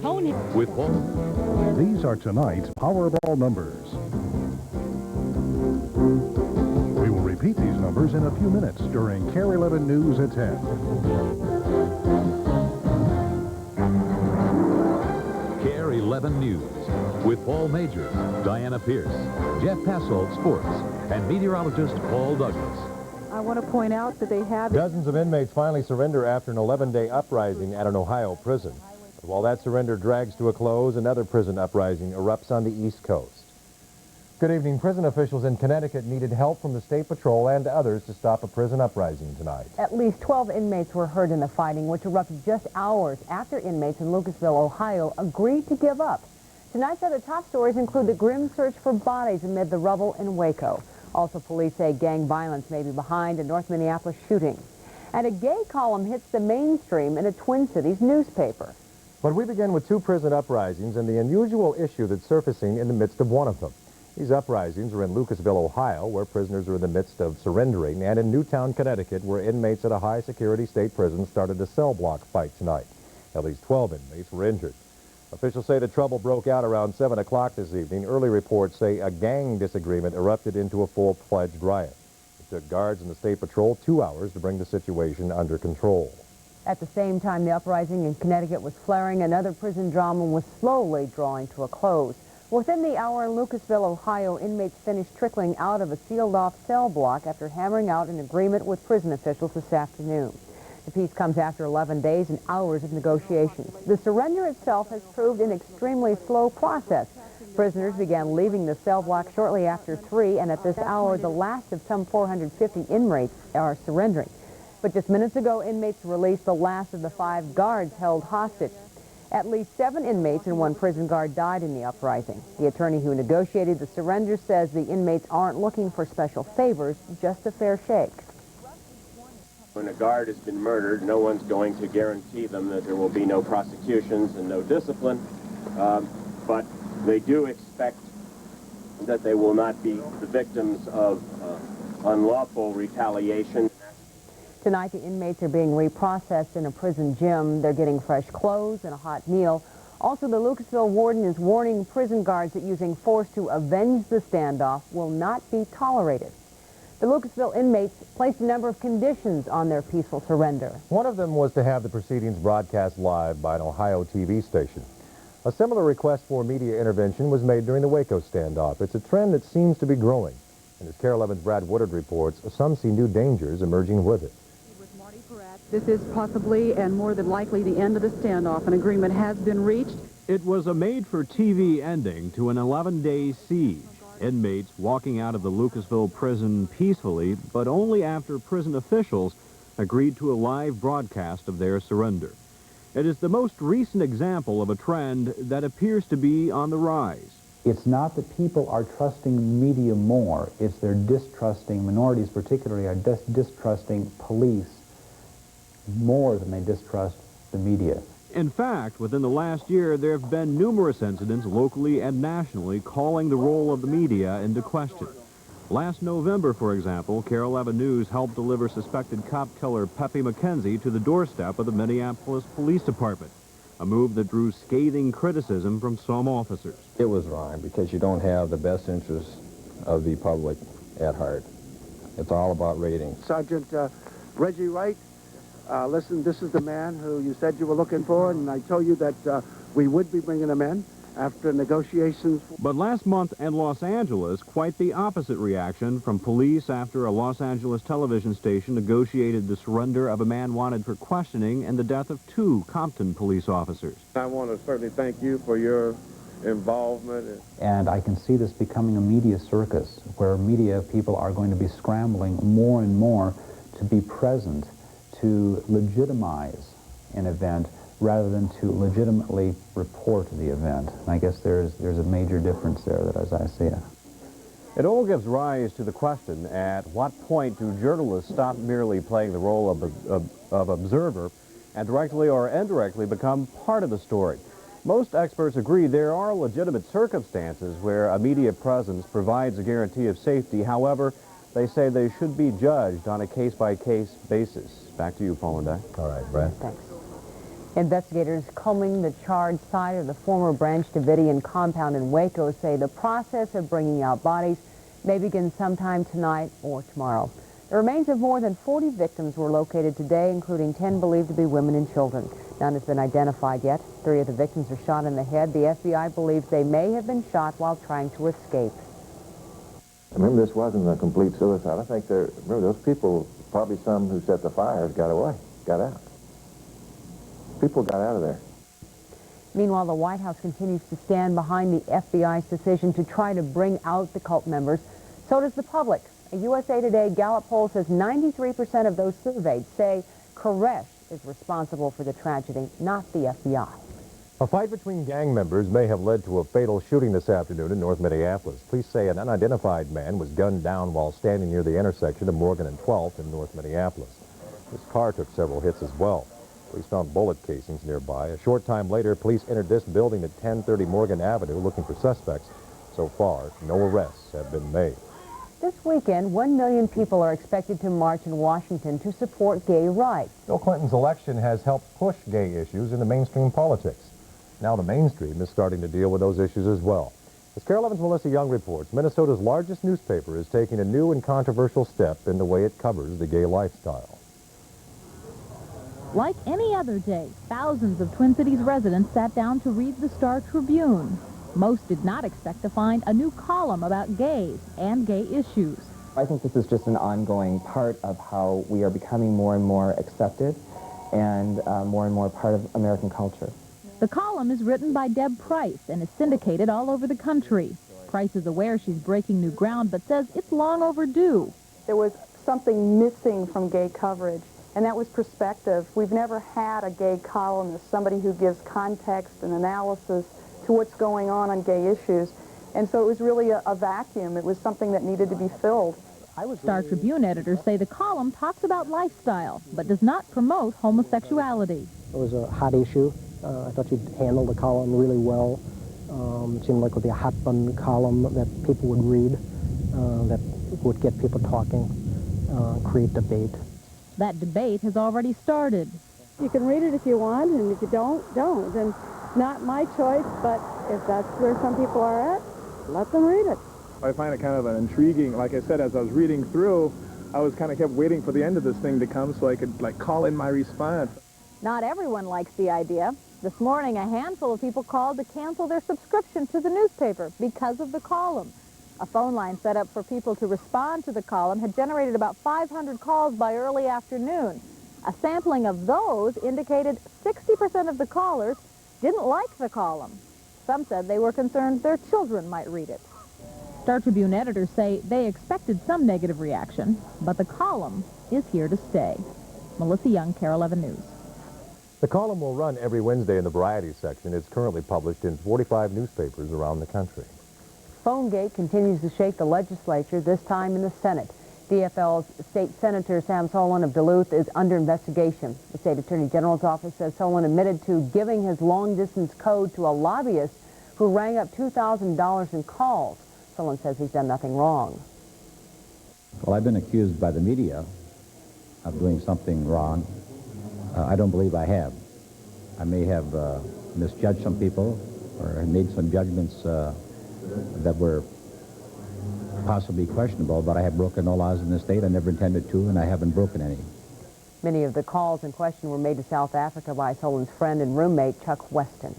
Tony. With Paul. These are tonight's Powerball numbers. We will repeat these numbers in a few minutes during KARE 11 News at 10. KARE 11 News with Paul Major, Diana Pierce, Jeff Passolt, Sports, and meteorologist Paul Douglas. I want to point out that they have... Dozens of inmates finally surrender after an 11-day uprising at an Ohio prison. But while that surrender drags to a close, another prison uprising erupts on the East Coast. Good evening. Prison officials in Connecticut needed help from the State Patrol and others to stop a prison uprising tonight. At least 12 inmates were hurt in the fighting, which erupted just hours after inmates in Lucasville, Ohio, agreed to give up. Tonight's other top stories include the grim search for bodies amid the rubble in Waco. Also, police say gang violence may be behind a North Minneapolis shooting. And a gay column hits the mainstream in a Twin Cities newspaper. But we begin with two prison uprisings and the unusual issue that's surfacing in the midst of one of them. These uprisings are in Lucasville, Ohio, where prisoners are in the midst of surrendering, and in Newtown, Connecticut, where inmates at a high-security state prison started a cell block fight tonight. At least 12 inmates were injured. Officials say the trouble broke out around 7 o'clock this evening. Early reports say a gang disagreement erupted into a full-fledged riot. It took guards and the State Patrol 2 hours to bring the situation under control. At the same time the uprising in Connecticut was flaring, another prison drama was slowly drawing to a close. Within the hour in Lucasville, Ohio, inmates finished trickling out of a sealed-off cell block after hammering out an agreement with prison officials this afternoon. The peace comes after 11 days and hours of negotiations. The surrender itself has proved an extremely slow process. Prisoners began leaving the cell block shortly after 3, and at this hour, the last of some 450 inmates are surrendering. But just minutes ago, inmates released the last of the 5 guards held hostage. At least 7 inmates and 1 prison guard died in the uprising. The attorney who negotiated the surrender says the inmates aren't looking for special favors, just a fair shake. When a guard has been murdered, no one's going to guarantee them that there will be no prosecutions and no discipline, but they do expect that they will not be the victims of unlawful retaliation. Tonight, the inmates are being reprocessed in a prison gym. They're getting fresh clothes and a hot meal. Also, the Lucasville warden is warning prison guards that using force to avenge the standoff will not be tolerated. The Lucasville inmates placed a number of conditions on their peaceful surrender. One of them was to have the proceedings broadcast live by an Ohio TV station. A similar request for media intervention was made during the Waco standoff. It's a trend that seems to be growing. And as KARE 11's Brad Woodard reports, some see new dangers emerging with it. This is possibly and more than likely the end of the standoff. An agreement has been reached. It was a made-for-TV ending to an 11-day siege. Inmates walking out of the Lucasville prison peacefully, but only after prison officials agreed to a live broadcast of their surrender. It is the most recent example of a trend that appears to be on the rise. It's not that people are trusting media more, it's they're distrusting, minorities particularly, are distrusting police more than they distrust the media. In fact, within the last year, there have been numerous incidents locally and nationally calling the role of the media into question. Last November, for example, KARE 11 News helped deliver suspected cop killer Pepe McKenzie to the doorstep of the Minneapolis Police Department, a move that drew scathing criticism from some officers. It was wrong because you don't have the best interests of the public at heart. It's all about ratings. Sergeant Reggie Wright, listen, this is the man who you said you were looking for, and I told you that we would be bringing him in after negotiations. But last month in Los Angeles, quite the opposite reaction from police after a Los Angeles television station negotiated the surrender of a man wanted for questioning and the death of 2 Compton police officers. I want to certainly thank you for your involvement. And I can see this becoming a media circus where media people are going to be scrambling more and more to be present, to legitimize an event rather than to legitimately report the event. And I guess there's a major difference there that as I see it. It all gives rise to the question, at what point do journalists stop merely playing the role of observer and directly or indirectly become part of the story? Most experts agree there are legitimate circumstances where a media presence provides a guarantee of safety. However, they say they should be judged on a case-by-case basis. Back to you, Paul and Di. All right, Brad. Thanks. Investigators combing the charred side of the former Branch Davidian compound in Waco say the process of bringing out bodies may begin sometime tonight or tomorrow. The remains of more than 40 victims were located today, including 10 believed to be women and children. None has been identified yet. 3 of the victims are shot in the head. The FBI believes they may have been shot while trying to escape. Remember, this wasn't a complete suicide. I think remember, those people, probably some who set the fires, got away, got out. People got out of there. Meanwhile, the White House continues to stand behind the FBI's decision to try to bring out the cult members. So does the public. A USA Today Gallup poll says 93% of those surveyed say KARE is responsible for the tragedy, not the FBI. A fight between gang members may have led to a fatal shooting this afternoon in North Minneapolis. Police say an unidentified man was gunned down while standing near the intersection of Morgan and 12th in North Minneapolis. His car took several hits as well. Police found bullet casings nearby. A short time later, police entered this building at 1030 Morgan Avenue looking for suspects. So far, no arrests have been made. This weekend, 1 million people are expected to march in Washington to support gay rights. Bill Clinton's election has helped push gay issues into mainstream politics. Now the mainstream is starting to deal with those issues as well. As KARE 11's Melissa Young reports, Minnesota's largest newspaper is taking a new and controversial step in the way it covers the gay lifestyle. Like any other day, thousands of Twin Cities residents sat down to read the Star Tribune. Most did not expect to find a new column about gays and gay issues. I think this is just an ongoing part of how we are becoming more and more accepted and more part of American culture. The column is written by Deb Price and is syndicated all over the country. Price is aware she's breaking new ground, but says it's long overdue. There was something missing from gay coverage, and that was perspective. We've never had a gay columnist, somebody who gives context and analysis to what's going on gay issues. And so it was really a vacuum. It was something that needed to be filled. Star Tribune editors say the column talks about lifestyle, but does not promote homosexuality. It was a hot issue. I thought you'd handle the column really well. It seemed like it would be a hot-button column that people would read, that would get people talking, create debate. That debate has already started. You can read it if you want, and if you don't, don't. And not my choice, but if that's where some people are at, let them read it. I find it kind of an intriguing, like I said, as I was reading through, I was kind of kept waiting for the end of this thing to come so I could call in my response. Not everyone likes the idea. This morning, a handful of people called to cancel their subscription to the newspaper because of the column. A phone line set up for people to respond to the column had generated about 500 calls by early afternoon. A sampling of those indicated 60% of the callers didn't like the column. Some said they were concerned their children might read it. Star Tribune editors say they expected some negative reaction, but the column is here to stay. Melissa Young, KARE 11 News. The column will run every Wednesday in the variety section. It's currently published in 45 newspapers around the country. PhoneGate continues to shake the legislature, this time in the Senate. DFL's State Senator Sam Solon of Duluth is under investigation. The State Attorney General's office says Solon admitted to giving his long-distance code to a lobbyist who rang up $2,000 in calls. Solon says he's done nothing wrong. Well, I've been accused by the media of doing something wrong. I don't believe I have. I may have misjudged some people or made some judgments that were possibly questionable, but I have broken no laws in the state. I never intended to, and I haven't broken any. Many of the calls in question were made to South Africa by Solon's friend and roommate, Chuck Weston.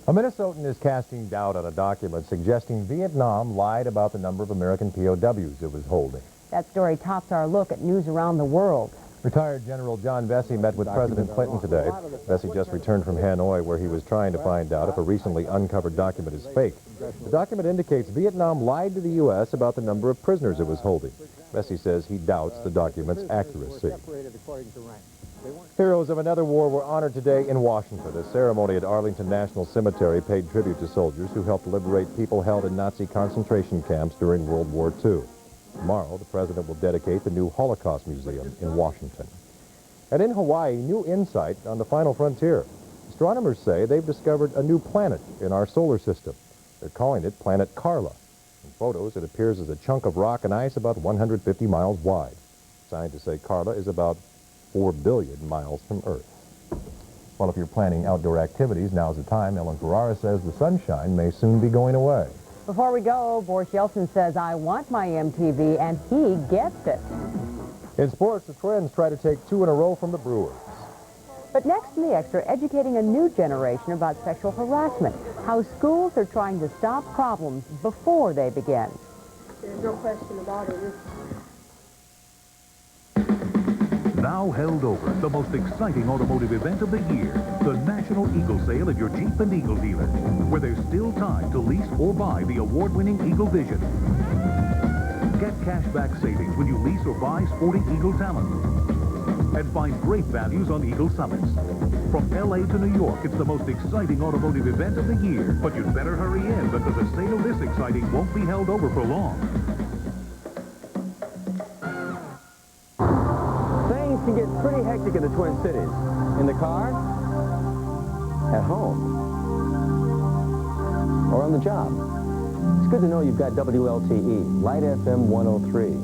A Minnesotan is casting doubt on a document suggesting Vietnam lied about the number of American POWs it was holding. That story tops our look at news around the world. Retired General John Vesey met with President Clinton today. Vesey just returned from Hanoi, where he was trying to find out if a recently uncovered document is fake. The document indicates Vietnam lied to the U.S. about the number of prisoners it was holding. Vesey says he doubts the document's accuracy. Heroes of another war were honored today in Washington. A ceremony at Arlington National Cemetery paid tribute to soldiers who helped liberate people held in Nazi concentration camps during World War II. Tomorrow, the president will dedicate the new Holocaust Museum in Washington. And in Hawaii, new insight on the final frontier. Astronomers say they've discovered a new planet in our solar system. They're calling it Planet Carla. In photos, it appears as a chunk of rock and ice about 150 miles wide. Scientists say Carla is about 4 billion miles from Earth. Well, if you're planning outdoor activities, now's the time. Ellen Ferrara says the sunshine may soon be going away. Before we go, Boris Yeltsin says, I want my MTV, and he gets it. In sports, the Twins try to take 2 in a row from the Brewers. But next in the Extra, educating a new generation about sexual harassment, how schools are trying to stop problems before they begin. There's no question about it. Now held over, the most exciting automotive event of the year, the National Eagle Sale at your Jeep and Eagle dealer, where there's still time to lease or buy the award-winning Eagle Vision. Get cashback savings when you lease or buy sporty Eagle Talent. And find great values on Eagle Summits. From L.A. to New York, it's the most exciting automotive event of the year. But you'd better hurry in because a sale this exciting won't be held over for long. Things can get pretty hectic in the Twin Cities. In the car, at home, or on the job. It's good to know you've got WLTE, Light FM 103.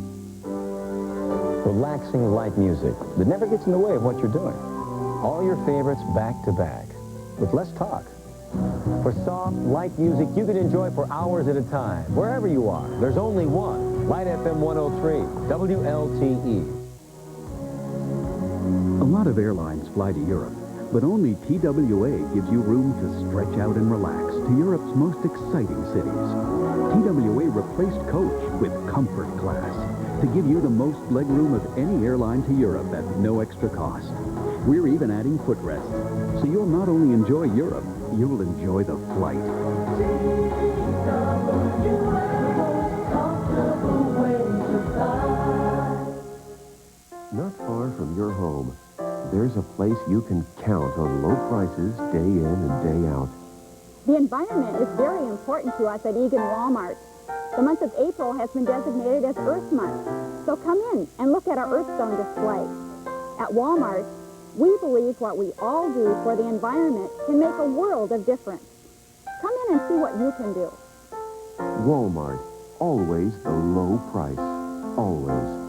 Relaxing light music that never gets in the way of what you're doing. All your favorites back to back, with less talk. For soft, light music you can enjoy for hours at a time, wherever you are. There's only one, Light FM 103, WLTE. A lot of airlines fly to Europe, but only TWA gives you room to stretch out and relax to Europe's most exciting cities. TWA replaced coach with comfort class to give you the most legroom of any airline to Europe at no extra cost. We're even adding footrests, so you'll not only enjoy Europe, you'll enjoy the flight. Not far from your home, there's a place you can count on low prices day in and day out. The environment is very important to us at Egan Walmart. The month of April has been designated as Earth Month, so come in and look at our Earthstone display. At Walmart, we believe what we all do for the environment can make a world of difference. Come in and see what you can do. Walmart, always the low price, always.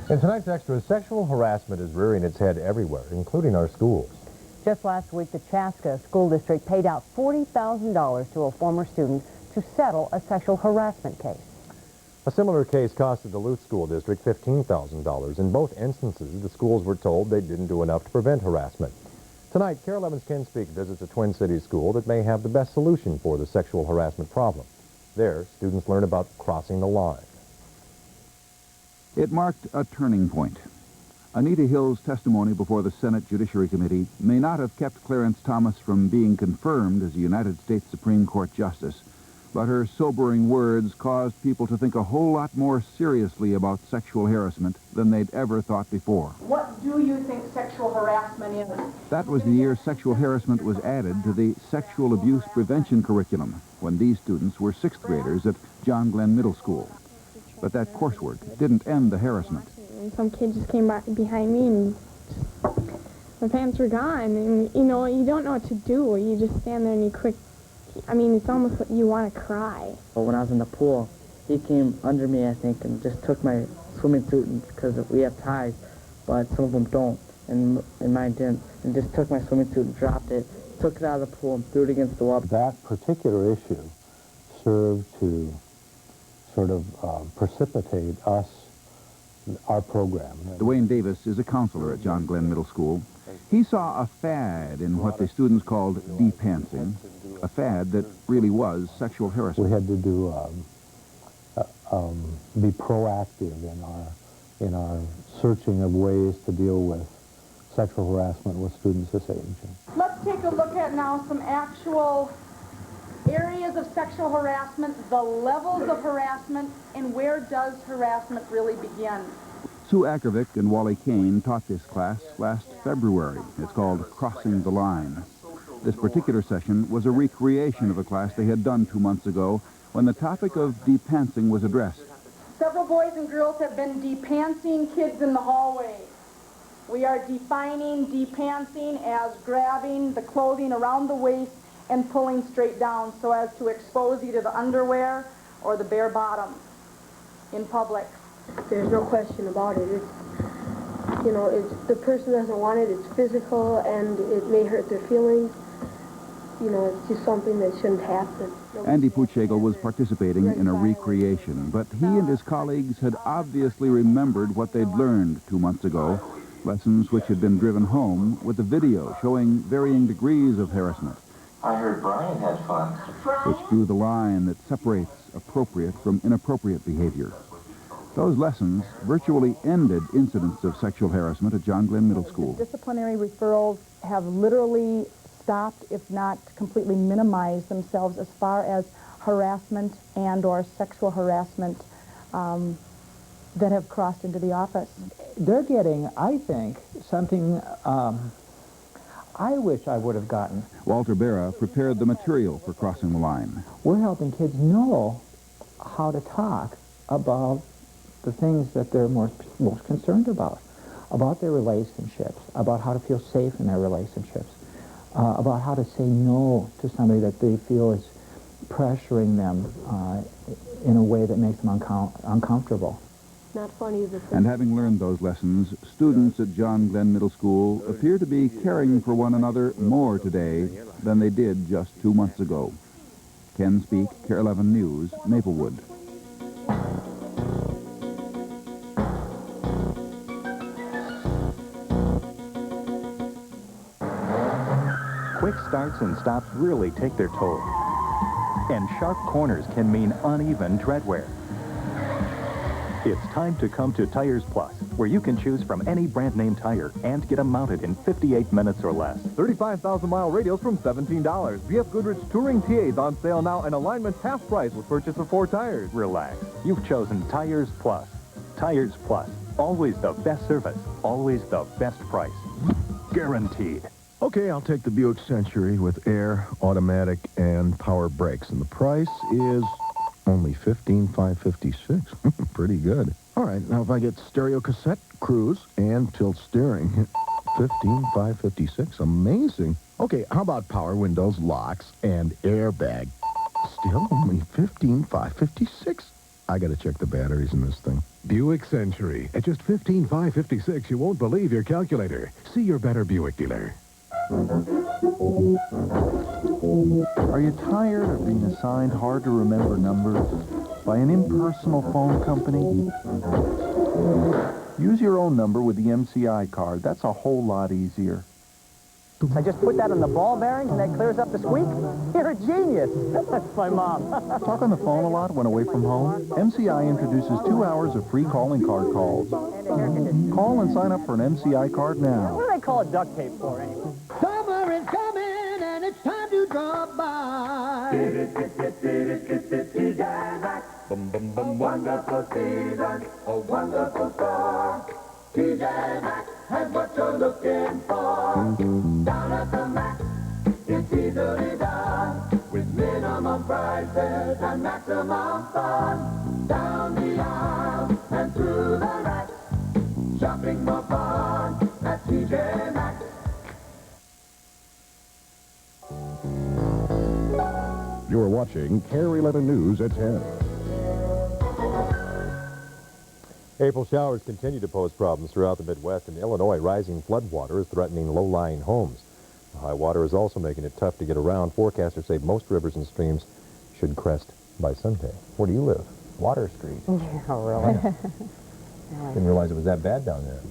In tonight's Extra, sexual harassment is rearing its head everywhere, including our schools. Just last week, the Chaska School District paid out $40,000 to a former student to settle a sexual harassment case. A similar case costed the Duluth School District $15,000. In both instances, the schools were told they didn't do enough to prevent harassment. Tonight, KARE 11's Ken Speak visits a Twin Cities school that may have the best solution for the sexual harassment problem. There, students learn about crossing the line. It marked a turning point. Anita Hill's testimony before the Senate Judiciary Committee may not have kept Clarence Thomas from being confirmed as a United States Supreme Court Justice, but her sobering words caused people to think a whole lot more seriously about sexual harassment than they'd ever thought before. What do you think sexual harassment is? That was the year sexual harassment was added to the sexual abuse prevention curriculum when these students were 6th graders at John Glenn Middle School. But that coursework didn't end the harassment. And some kid just came behind me and my pants were gone. And, you know, you don't know what to do. You just stand there and it's almost like you want to cry. When I was in the pool, he came under me, I think, and just took my swimming suit because we have ties, but some of them don't, and mine didn't. And just took my swimming suit and dropped it, took it out of the pool and threw it against the wall. That particular issue served to sort of precipitate our program. Dwayne Davis is a counselor at John Glenn Middle School. He saw a fad in what the students called de-pantsing, a fad that really was sexual harassment. We had to do be proactive in our searching of ways to deal with sexual harassment with students this age. Let's take a look at now some actual areas of sexual harassment, the levels of harassment, and where does harassment really begin. Sue Ackervick and Wally Kane taught this class last February. It's called Crossing the Line. This particular session was a recreation of a class they had done 2 months ago when the topic of de-pantsing was addressed. Several boys and girls have been de-pantsing kids in the hallway. We are defining de-pantsing as grabbing the clothing around the waist and pulling straight down so as to expose either the underwear or the bare bottom in public. There's no question about it. You know, the person doesn't want it, it's physical, and it may hurt their feelings. You know, it's just something that shouldn't happen. Andy Puchegel was participating in a recreation, but he and his colleagues had obviously remembered what they'd learned 2 months ago, lessons which had been driven home with a video showing varying degrees of harassment. I heard Brian had fun. Which drew the line that separates appropriate from inappropriate behavior. Those lessons virtually ended incidents of sexual harassment at John Glenn Middle School. Disciplinary referrals have literally stopped, if not completely minimized themselves as far as harassment and or sexual harassment that have crossed into the office. They're getting, I think, something I wish I would have gotten. Walter Berra prepared the material for crossing the line. We're helping kids know how to talk about the things that they're most concerned about their relationships, about how to feel safe in their relationships, about how to say no to somebody that they feel is pressuring them in a way that makes them uncomfortable. Not funny is a thing. And having learned those lessons, students at John Glenn Middle School appear to be caring for one another more today than they did just 2 months ago. Ken Speak, KARE 11 News, Maplewood. Quick starts and stops really take their toll. And sharp corners can mean uneven treadwear. It's time to come to Tires Plus, where you can choose from any brand name tire and get them mounted in 58 minutes or less. 35,000-mile radials from $17. BF Goodrich Touring TAs on sale now, and alignment's half price with purchase of 4 tires. Relax. You've chosen Tires Plus. Tires Plus. Always the best service. Always the best price. Guaranteed. Okay, I'll take the Buick Century with air, automatic, and power brakes. And the price is only $15,556. Pretty good. All right, now if I get stereo cassette, cruise, and tilt steering, $15,556. Amazing. Okay, how about power windows, locks, and airbag? Still only $15,556. I got to check the batteries in this thing. Buick Century. At just $15,556, you won't believe your calculator. See your better Buick dealer. Are you tired of being assigned hard-to-remember numbers by an impersonal phone company? Use your own number with the MCI card. That's a whole lot easier. I just put that on the ball bearings and that clears up the squeak? You're a genius. That's my mom. Talk on the phone a lot when away from home? MCI introduces 2 hours of free calling card calls. Call and sign up for an MCI card now. What do they call a duct tape for, anyway? Summer is coming and it's time to drop by. TJ Maxx. A wonderful season, a wonderful store. TJ Maxx has what you're looking for. Down at the Max, it's easily done. With minimum prices and maximum fun. Down the aisle and through the racks. Shopping for fun at TJ Maxx. You're watching KARE 11 News at 10. April showers continue to pose problems throughout the Midwest. In Illinois, rising floodwater is threatening low-lying homes. The high water is also making it tough to get around. Forecasters say most rivers and streams should crest by Sunday. Where do you live? Water Street. Yeah, really. Didn't realize it was that bad down there.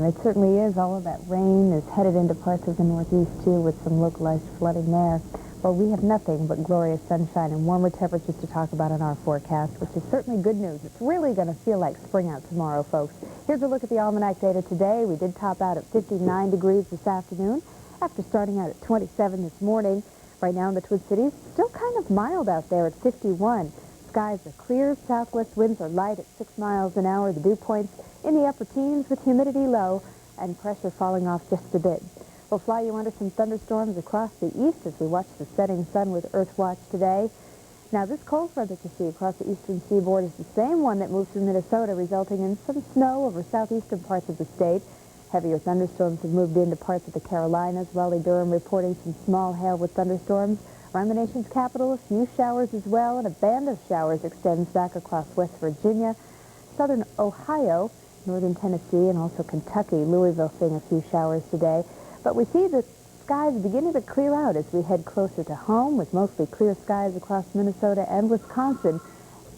It certainly is. All of that rain is headed into parts of the Northeast, too, with some localized flooding there. Well, we have nothing but glorious sunshine and warmer temperatures to talk about in our forecast, which is certainly good news. It's really going to feel like spring out tomorrow, folks. Here's a look at the almanac data today. We did top out at 59 degrees this afternoon after starting out at 27 this morning. Right now in the Twin Cities, still kind of mild out there at 51. Skies are clear. Southwest winds are light at 6 miles an hour. The dew points in the upper teens with humidity low and pressure falling off just a bit. We'll fly you under some thunderstorms across the east as we watch the setting sun with Earthwatch today. Now, this cold front that you see across the eastern seaboard is the same one that moved through Minnesota, resulting in some snow over southeastern parts of the state. Heavier thunderstorms have moved into parts of the Carolinas. Raleigh-Durham reporting some small hail with thunderstorms. Around the nation's capital, a few showers as well, and a band of showers extends back across West Virginia, southern Ohio, northern Tennessee, and also Kentucky. Louisville seeing a few showers today. But we see the skies beginning to clear out as we head closer to home, with mostly clear skies across Minnesota and Wisconsin.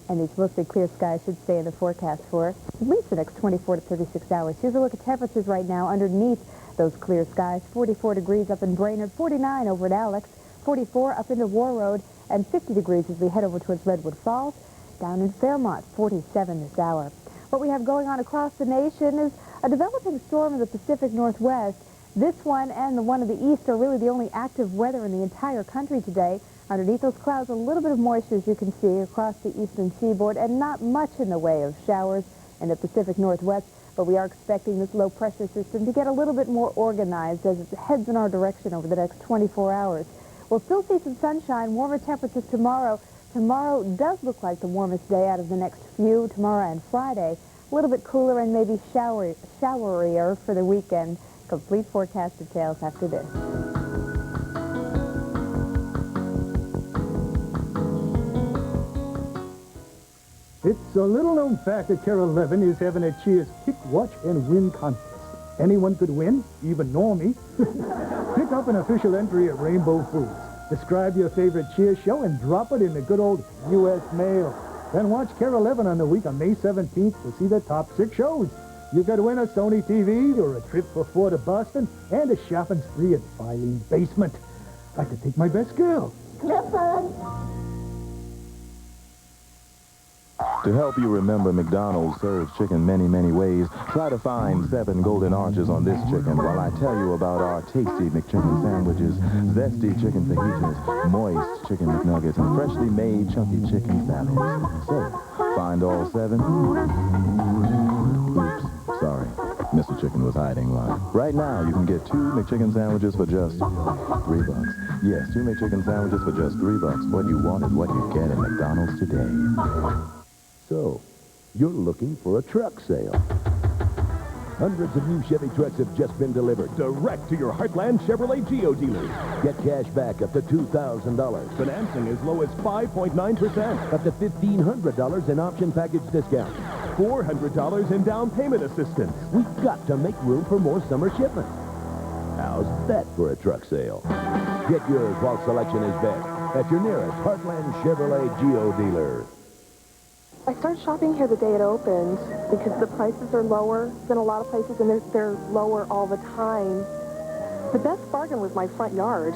And these mostly clear skies should stay in the forecast for at least the next 24 to 36 hours. Here's a look at temperatures right now underneath those clear skies. 44 degrees up in Brainerd, 49 over at Alex, 44 up into War Road, and 50 degrees as we head over towards Redwood Falls. Down in Fairmont, 47 this hour. What we have going on across the nation is a developing storm in the Pacific Northwest. This one and the one of the east are really the only active weather in the entire country today. Underneath those clouds, a little bit of moisture, as you can see, across the eastern seaboard, and not much in the way of showers in the Pacific Northwest. But we are expecting this low-pressure system to get a little bit more organized as it heads in our direction over the next 24 hours. We'll still see some sunshine, warmer temperatures tomorrow. Tomorrow does look like the warmest day out of the next few, tomorrow and Friday. A little bit cooler and maybe showerier for the weekend. Complete forecast details after this. It's a little-known fact that KARE 11 is having a Cheers Pick, Watch, and Win contest. Anyone could win, even Normie. Pick up an official entry at Rainbow Foods. Describe your favorite Cheers show and drop it in the good old U.S. mail. Then watch KARE 11 on the week on May 17th to see the top 6 shows. You could win a Sony TV or a trip for 4 to Boston and a shopping spree at Filene's Basement. I could take my best girl. Clifford! To help you remember, McDonald's serves chicken many, many ways. Try to find 7 golden arches on this chicken while I tell you about our tasty McChicken sandwiches, zesty chicken fajitas, moist chicken McNuggets, and freshly made chunky chicken salads. So, find all 7. Oops, sorry. Mr. Chicken was hiding one. Right now, you can get 2 McChicken sandwiches for just $3. Yes, 2 McChicken sandwiches for just $3. What you want is what you get at McDonald's today. So, you're looking for a truck sale. Hundreds of new Chevy trucks have just been delivered direct to your Heartland Chevrolet Geo dealers. Get cash back up to $2,000. Financing as low as 5.9%. Up to $1,500 in option package discount. $400 in down payment assistance. We've got to make room for more summer shipments. How's that for a truck sale? Get yours while selection is best at your nearest Heartland Chevrolet Geo dealer. I started shopping here the day it opened because the prices are lower than a lot of places, and they're lower all the time. The best bargain was my front yard.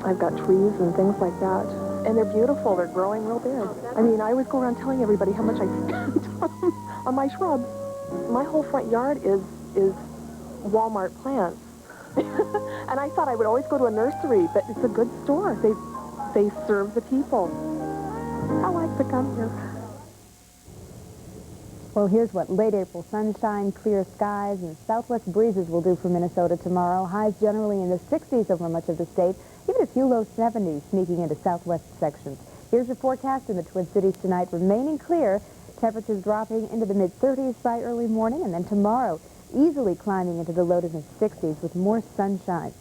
I've got trees and things like that, and they're beautiful. They're growing real big. I mean, I always go around telling everybody how much I spent on my shrubs. My whole front yard is Walmart plants. And I thought I would always go to a nursery, but it's a good store. They serve the people. I like to come here. Well, here's what late April sunshine, clear skies, and southwest breezes will do for Minnesota tomorrow. Highs generally in the 60s over much of the state, even a few low 70s sneaking into southwest sections. Here's your forecast in the Twin Cities tonight, remaining clear. Temperatures dropping into the mid-30s by early morning, and then tomorrow easily climbing into the low to mid-60s with more sunshine.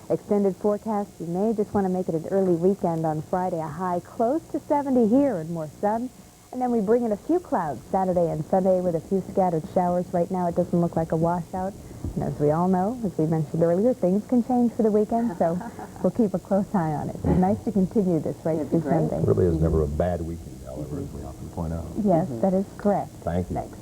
Extended forecast, you may just want to make it an early weekend on Friday. A high close to 70 here and more sun. And then we bring in a few clouds Saturday and Sunday with a few scattered showers. Right now it doesn't look like a washout. And as we all know, as we mentioned earlier, things can change for the weekend, so we'll keep a close eye on it. It's nice to continue this right through Sunday. It really is never a bad weekend, however, as we often point out. Yes, that is correct. Thank you. Thanks.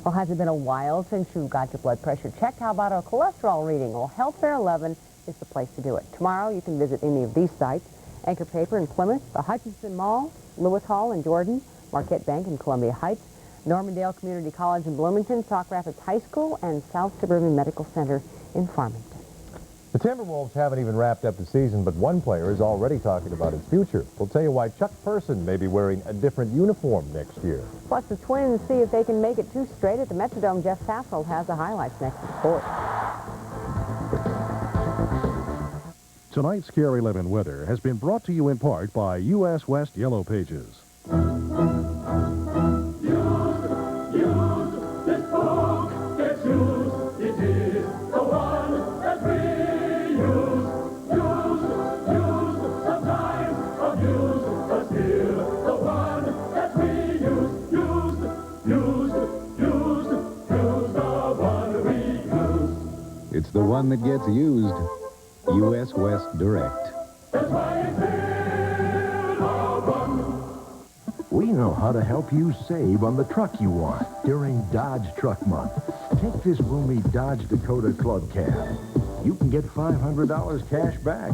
Well, has it been a while since you got your blood pressure checked? How about a cholesterol reading? Well, Health Fair 11 is the place to do it. Tomorrow you can visit any of these sites: Anchor Paper in Plymouth, the Hutchinson Mall, Lewis Hall in Jordan, Marquette Bank in Columbia Heights, Normandale Community College in Bloomington, Sauk Rapids High School, and South Suburban Medical Center in Farmington. The Timberwolves haven't even wrapped up the season, but one player is already talking about his future. We'll tell you why Chuck Person may be wearing a different uniform next year. Plus, the Twins see if they can make it 2 straight at the Metrodome. Jeff Passolt has the highlights next to sports. Tonight's KARE 11 weather has been brought to you in part by U.S. West Yellow Pages. Use this book, get used, it is It's the one that gets used. U.S. West Direct. We know how to help you save on the truck you want during Dodge Truck Month. Take this roomy Dodge Dakota Club Cab. You can get $500 cash back,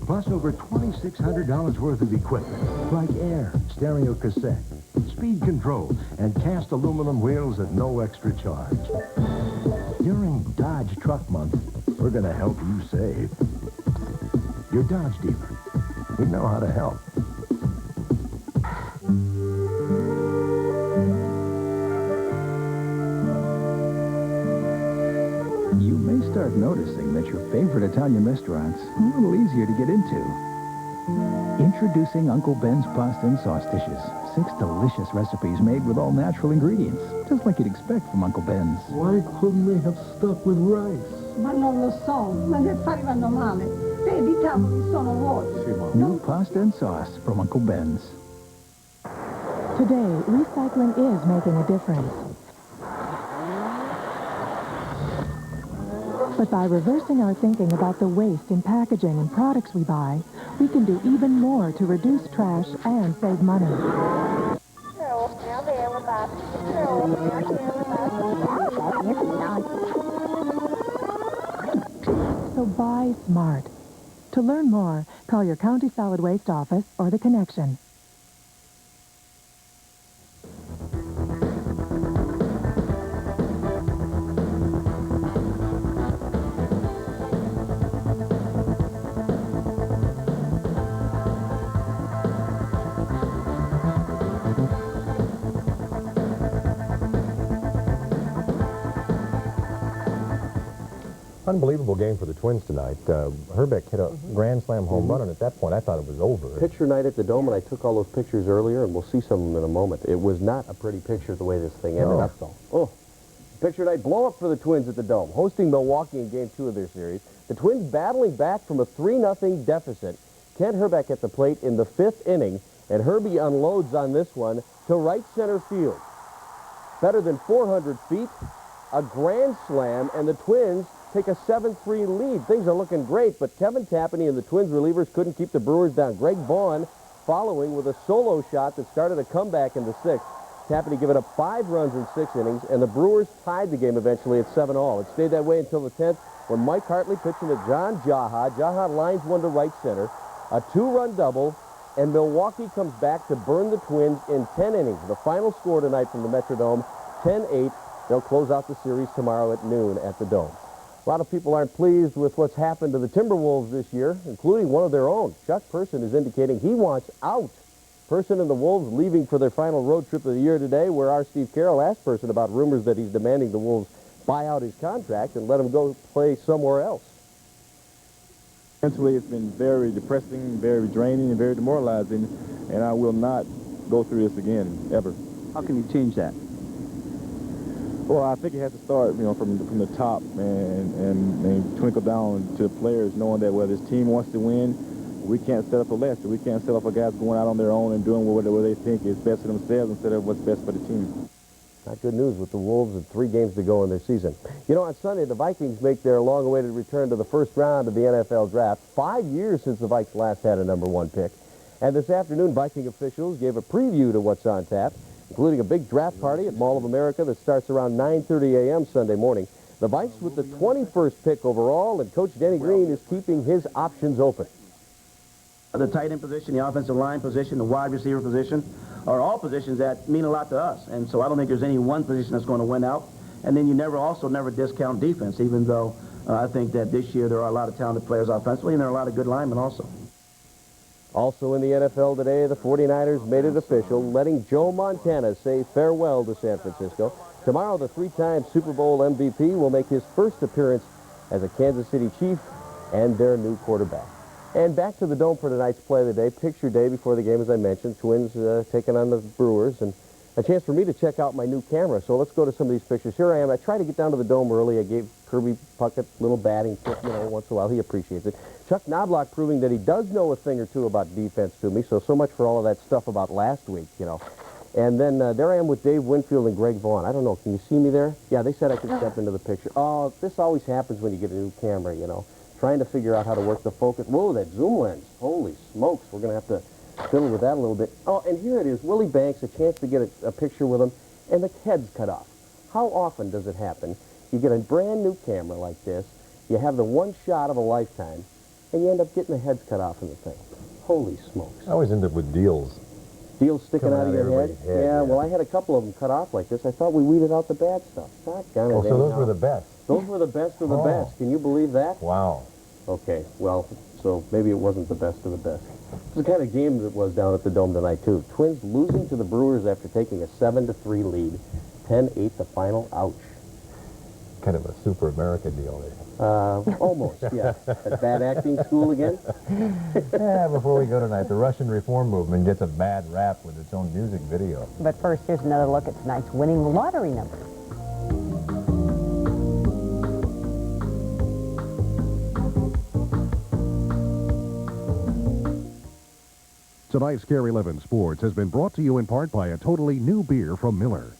plus over $2,600 worth of equipment, like air, stereo cassette, speed control, and cast aluminum wheels at no extra charge. During Dodge Truck Month, we're going to help you save. Your Dodge dealer. We know how to help. You may start noticing that your favorite Italian restaurant's a little easier to get into. Introducing Uncle Ben's pasta and sauce dishes. 6 delicious recipes made with all natural ingredients, just like you'd expect from Uncle Ben's. Why couldn't they have stuck with rice? Ma non lo so, ma gli affari vanno male. Vedi, i tavoli sono vuoti. New pasta and sauce from Uncle Ben's. Today, recycling is making a difference. But by reversing our thinking about the waste in packaging and products we buy, we can do even more to reduce trash and save money. So buy smart. To learn more, call your County Solid Waste Office or The Connection. Unbelievable game for the Twins tonight. Herbeck hit a grand slam home run, and at that point I thought it was over. Picture night at the Dome, and I took all those pictures earlier, and we'll see some of them in a moment. It was not a pretty picture the way this thing ended up, though. Oh, picture night blow up for the Twins at the Dome, hosting Milwaukee in Game 2 of their series. The Twins battling back from a 3-0 deficit. Kent Herbeck at the plate in the 5th inning, and Herbie unloads on this one to right center field. Better than 400 feet, a grand slam, and the Twins take a 7-3 lead. Things are looking great, but Kevin Tapani and the Twins relievers couldn't keep the Brewers down. Greg Vaughn following with a solo shot that started a comeback in the 6th. Tapani giving up 5 runs in 6 innings, and the Brewers tied the game eventually at 7-all. It stayed that way until the 10th when Mike Hartley pitching to John Jaha. Jaha lines one to right center, a 2-run double, and Milwaukee comes back to burn the Twins in 10 innings. The final score tonight from the Metrodome, 10-8. They'll close out the series tomorrow at noon at the Dome. A lot of people aren't pleased with what's happened to the Timberwolves this year, including one of their own. Chuck Person is indicating he wants out. Person and the Wolves leaving for their final road trip of the year today, where our Steve Carroll asked Person about rumors that he's demanding the Wolves buy out his contract and let him go play somewhere else. Mentally, it's been very depressing, very draining, and very demoralizing, and I will not go through this again, ever. How can you change that? Well, I think it has to start, from the top and twinkle down to the players, knowing that whether this team wants to win, we can't settle for less. We can't settle for guys going out on their own and doing what they think is best for themselves instead of what's best for the team. Not good news with the Wolves and 3 games to go in their season. On Sunday, the Vikings make their long-awaited return to the first round of the NFL draft. 5 years since the Vikes last had a #1 pick. And this afternoon, Viking officials gave a preview to what's on tap, including a big draft party at Mall of America that starts around 9:30 a.m. Sunday morning. The Vikes with the 21st pick overall, and Coach Denny Green is keeping his options open. The tight end position, the offensive line position, the wide receiver position are all positions that mean a lot to us. And so I don't think there's any one position that's going to win out. And then you never discount defense, even though I think that this year there are a lot of talented players offensively, and there are a lot of good linemen also. Also in the NFL today, the 49ers made it official, letting Joe Montana say farewell to San Francisco. Tomorrow, the 3-time Super Bowl MVP will make his first appearance as a Kansas City Chief and their new quarterback. And back to the Dome for tonight's play of the day. Picture day before the game, as I mentioned. Twins taking on the Brewers, and a chance for me to check out my new camera. So let's go to some of these pictures. Here I am. I tried to get down to the Dome early. I gave Kirby Puckett a little batting tip, once in a while. He appreciates it. Chuck Knobloch proving that he does know a thing or two about defense to me. So much for all of that stuff about last week, And then there I am with Dave Winfield and Greg Vaughn. I don't know, can you see me there? Yeah, they said I could step into the picture. Oh, this always happens when you get a new camera, you know. Trying to figure out how to work the focus. Whoa, that zoom lens. Holy smokes, we're going to have to fiddle with that a little bit. Oh, and here it is, Willie Banks, a chance to get a picture with him, and the head's cut off. How often does it happen? You get a brand new camera like this, you have the one shot of a lifetime, and you end up getting the heads cut off in the thing. Holy smokes. I always end up with deals. Deals sticking out of your head? Yeah, well, I had a couple of them cut off like this. I thought we weeded out the bad stuff. Doggone it. Oh, so those were the best. Those were the best of the best. Can you believe that? Wow. Okay, well, so maybe it wasn't the best of the best. It's the kind of game that was down at the Dome tonight, too. Twins losing to the Brewers after taking a 7-3 lead. 10-8 the final. Ouch. Kind of a super America deal there. Almost, yeah. At bad acting school again? Yeah, before we go tonight, the Russian reform movement gets a bad rap with its own music video. But first, here's another look at tonight's winning lottery numbers. Tonight's KARE 11 Sports has been brought to you in part by a totally new beer from Miller.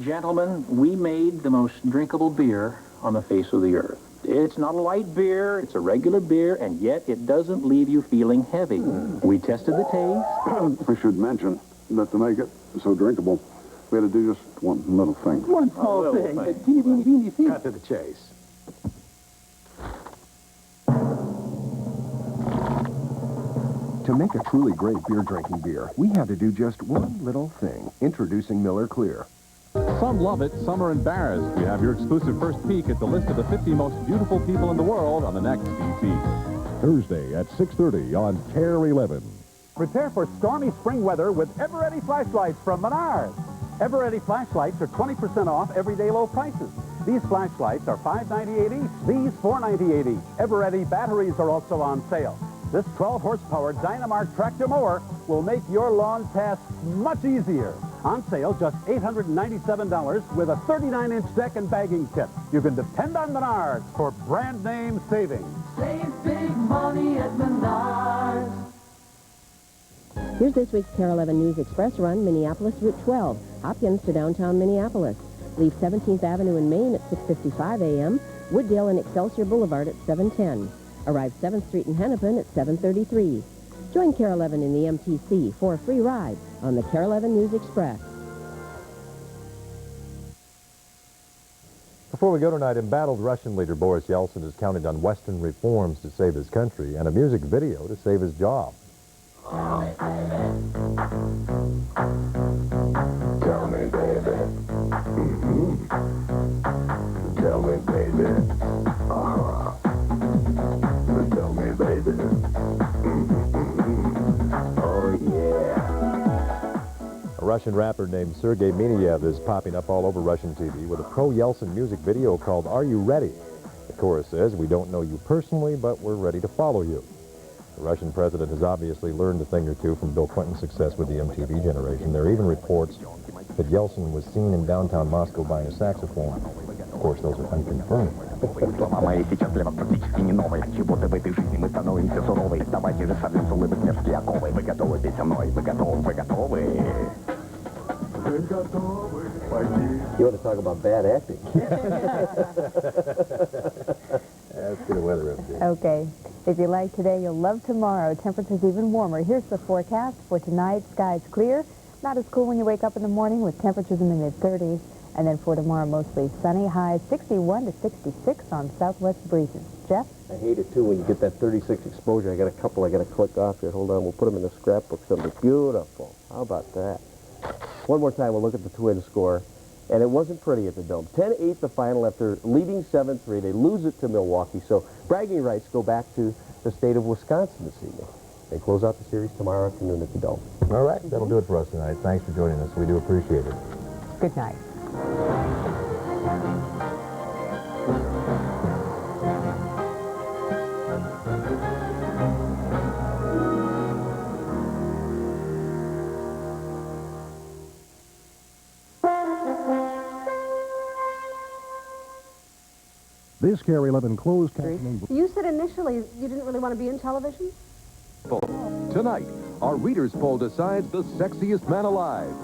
Gentlemen, we made the most drinkable beer on the face of the earth. It's not a light beer, it's a regular beer, and yet it doesn't leave you feeling heavy. We tested the taste. I should mention that to make it so drinkable, we had to do just one little thing. One small thing. Cut to the chase. To make a truly great beer-drinking beer, we had to do just one little thing. Introducing Miller Clear. Some love it, some are embarrassed. We have your exclusive first peek at the list of the 50 most beautiful people in the world on the next DT. Thursday at 6:30 on KARE 11. Prepare for stormy spring weather with Ever-Ready flashlights from Menards. Ever-Ready flashlights are 20% off everyday low prices. These flashlights are $5.98 each. These $4.98 each. Ever-Ready batteries are also on sale. This 12-horsepower Dynamark tractor mower will make your lawn tasks much easier. On sale, just $897 with a 39-inch deck and bagging kit. You can depend on Menards for brand name savings. Save big money at Menards. Here's this week's KARE 11 News Express run, Minneapolis Route 12, Hopkins to downtown Minneapolis. Leave 17th Avenue in Maine at 6:55 a.m., Wooddale and Excelsior Boulevard at 7:10. Arrive 7th Street in Hennepin at 7:33. Join KARE 11 in the MTC for a free ride on the KARE 11 News Express. Before we go tonight, embattled Russian leader Boris Yeltsin has counted on Western reforms to save his country and a music video to save his job. Tell me, baby. Tell me, baby. Tell me, baby. Oh, yeah. A Russian rapper named Sergei Miniev is popping up all over Russian TV with a pro-Yeltsin music video called Are You Ready? The chorus says, we don't know you personally, but we're ready to follow you. The Russian president has obviously learned a thing or two from Bill Clinton's success with the MTV generation. There are even reports that Yeltsin was seen in downtown Moscow buying a saxophone. Of course, those are unconfirmed. Слова мои сейчас для вас практически не новые. Чего-то в этой жизни мы становимся суровые. Давайте же сорвем с улыбок мерзкие оковы. Вы готовы петь со мной? Вы готовы? Вы готовы? You want to talk about bad acting? Let's get a weather update. Okay. If you like today, you'll love tomorrow. Temperatures even warmer. Here's the forecast for tonight. Skies clear. Not as cool when you wake up in the morning with temperatures in the mid-30s. And then for tomorrow, mostly sunny. Highs 61 to 66 on southwest breezes. Jeff? I hate it, too, when you get that 36 exposure. I got a couple I got to click off here. Hold on. We'll put them in the scrapbook someday. Beautiful. How about that? One more time, we'll look at the Twins score. And it wasn't pretty at the Dome. 10-8 the final after leading 7-3. They lose it to Milwaukee. So bragging rights go back to the state of Wisconsin this evening. They close out the series tomorrow afternoon at the Dome. All right. That'll do it for us tonight. Thanks for joining us. We do appreciate it. Good night. This KARE 11 closed captioning. You said initially you didn't really want to be in television? Tonight, our readers poll decides the sexiest man alive.